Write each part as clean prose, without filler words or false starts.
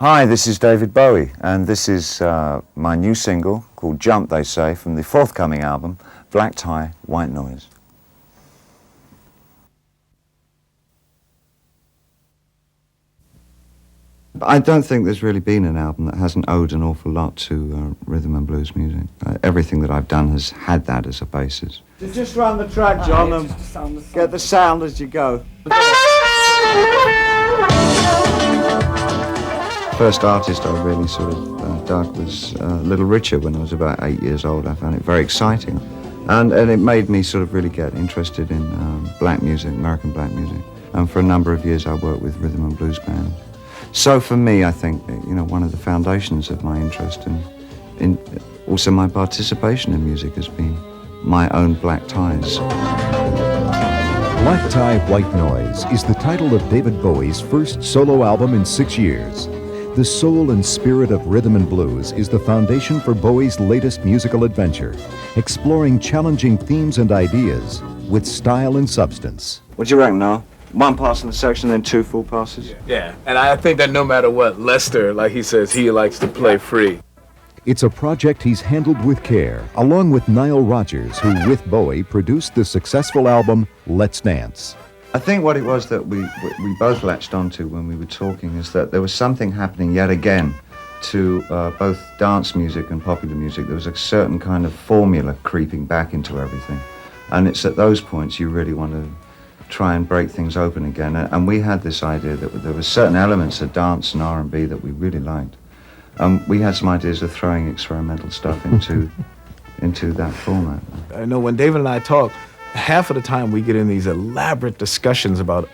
Hi, this is David Bowie, and this is my new single called Jump, They Say, from the forthcoming album, Black Tie, White Noise. I don't think there's really been an album that hasn't owed an awful lot to rhythm and blues music. Everything that I've done has had that as a basis. Just run the track, John, and get the sound as you go. First artist I really sort of dug was Little Richard when I was about 8 years old. I found it very exciting. And it made me sort of really get interested in black music, American black music. And for a number of years I worked with rhythm and blues bands. So for me, I think, one of the foundations of my interest and also my participation in music has been my own black ties. Black Tie, White Noise is the title of David Bowie's first solo album in 6 years. The soul and spirit of rhythm and blues is the foundation for Bowie's latest musical adventure, exploring challenging themes and ideas with style and substance. What do you reckon, Noel? One pass in the section, then two full passes? Yeah, and I think that no matter what, Lester, like he says, he likes to play free. It's a project he's handled with care, along with Nile Rodgers, who, with Bowie, produced the successful album Let's Dance. I think what it was that we both latched onto when we were talking is that there was something happening yet again to both dance music and popular music. There was a certain kind of formula creeping back into everything. And it's at those points you really want to try and break things open again. And we had this idea that there were certain elements of dance and R&B that we really liked. We had some ideas of throwing experimental stuff into that format. I know when David and I talk, half of the time we get in these elaborate discussions about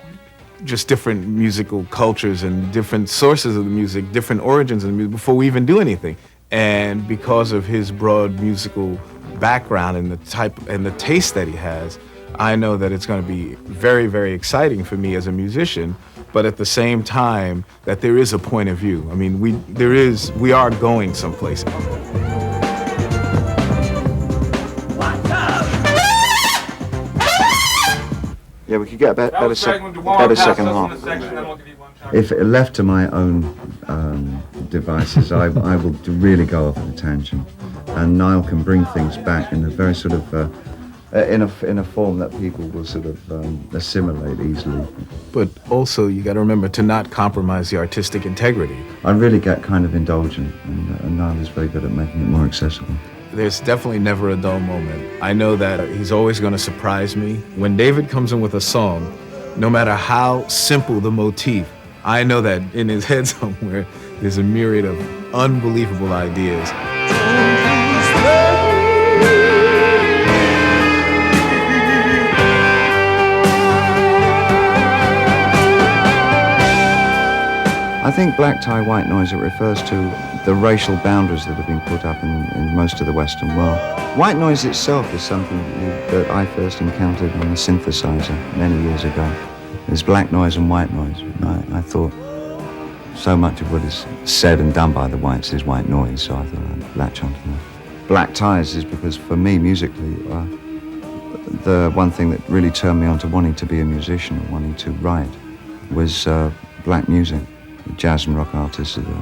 just different musical cultures and different sources of the music, different origins of the music before we even do anything. And because of his broad musical background and the type and the taste that he has, I know that it's going to be very, very exciting for me as a musician, but at the same time that there is a point of view. I mean, we are going someplace. Yeah, we could get a better second half. If left to my own devices, I will really go off on a tangent, and Niall can bring things back in a very sort of in a form that people will sort of assimilate easily. But also, you got to remember to not compromise the artistic integrity. I really get kind of indulgent, and Niall is very good at making it more accessible. There's definitely never a dull moment. I know that he's always going to surprise me. When David comes in with a song, no matter how simple the motif, I know that in his head somewhere, there's a myriad of unbelievable ideas. I think black tie, white noise, it refers to the racial boundaries that have been put up in most of the Western world. White noise itself is something that I first encountered on a synthesizer many years ago. There's black noise and white noise. And I thought so much of what is said and done by the whites is white noise, so I thought I'd latch onto that. Black ties is because for me, musically, the one thing that really turned me on to wanting to be a musician or wanting to write was black music. Jazz and rock artists of the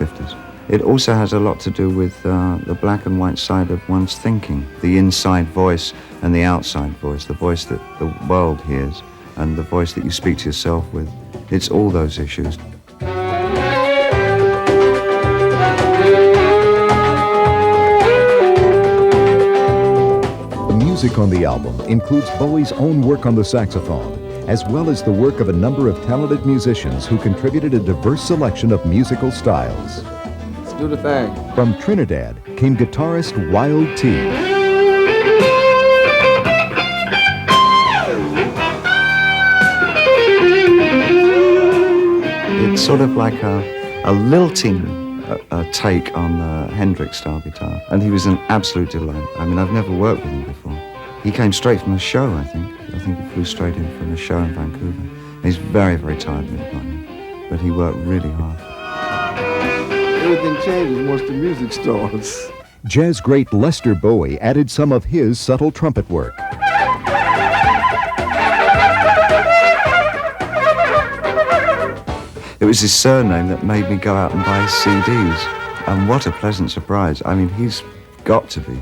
50s. It also has a lot to do with the black and white side of one's thinking, the inside voice and the outside voice, the voice that the world hears and the voice that you speak to yourself with. It's all those issues. The music on the album includes Bowie's own work on the saxophone, as well as the work of a number of talented musicians who contributed a diverse selection of musical styles. Let's do the thing. From Trinidad came guitarist Wild T. It's sort of like a lilting take on the Hendrix-style guitar, and he was an absolute delight. I mean, I've never worked with him before. He came straight from a show, I think. I think he flew straight in from a show in Vancouver. He's very, very tired when he got in, but he worked really hard. Everything changes once the music starts. Jazz great Lester Bowie added some of his subtle trumpet work. It was his surname that made me go out and buy his CDs. And what a pleasant surprise. I mean, he's got to be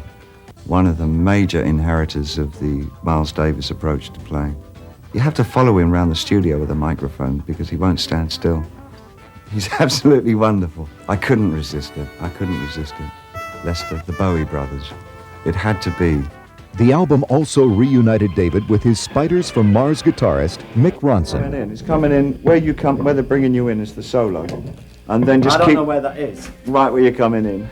one of the major inheritors of the Miles Davis approach to playing. You have to follow him around the studio with a microphone because he won't stand still. He's absolutely wonderful. I couldn't resist it. I couldn't resist it. Lester, the Bowie brothers. It had to be. The album also reunited David with his Spiders from Mars guitarist, Mick Ronson. He's coming in. Where they're bringing you in is the solo. And then just I don't know where that is. Right where you're coming in.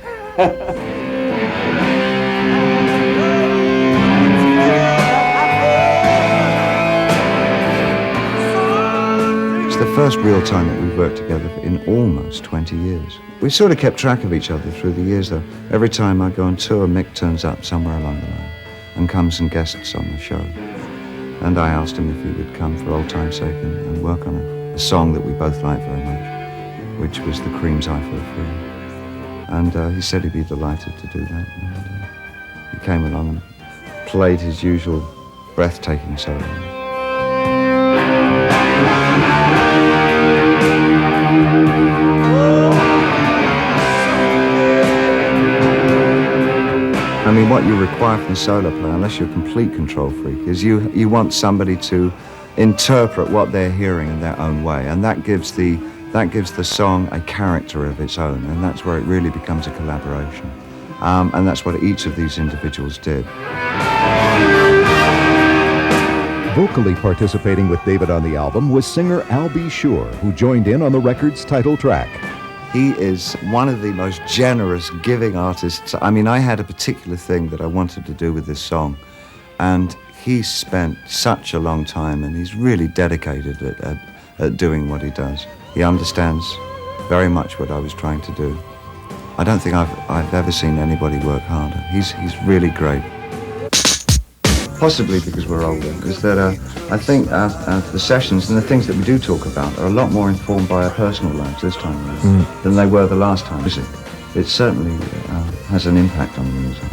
It's the first real time that we've worked together in almost 20 years. We've sort of kept track of each other through the years, though. Every time I go on tour, Mick turns up somewhere along the line and comes and guests on the show. And I asked him if he would come for old time's sake and work on a song that we both like very much, which was the Cream's "I Feel Free." And he said he'd be delighted to do that. And he came along and played his usual breathtaking solo. I mean, what you require from a solo player, unless you're a complete control freak, is you want somebody to interpret what they're hearing in their own way, and that gives the song a character of its own, and that's where it really becomes a collaboration. And that's what each of these individuals did. Vocally participating with David on the album was singer Al B. Sure, who joined in on the record's title track. He is one of the most generous, giving artists. I mean, I had a particular thing that I wanted to do with this song, and he spent such a long time, and he's really dedicated at doing what he does. He understands very much what I was trying to do. I don't think I've ever seen anybody work harder. He's really great. Possibly because we're older, is that I think the sessions and the things that we do talk about are a lot more informed by our personal lives this time around than they were the last time. It certainly has an impact on the music.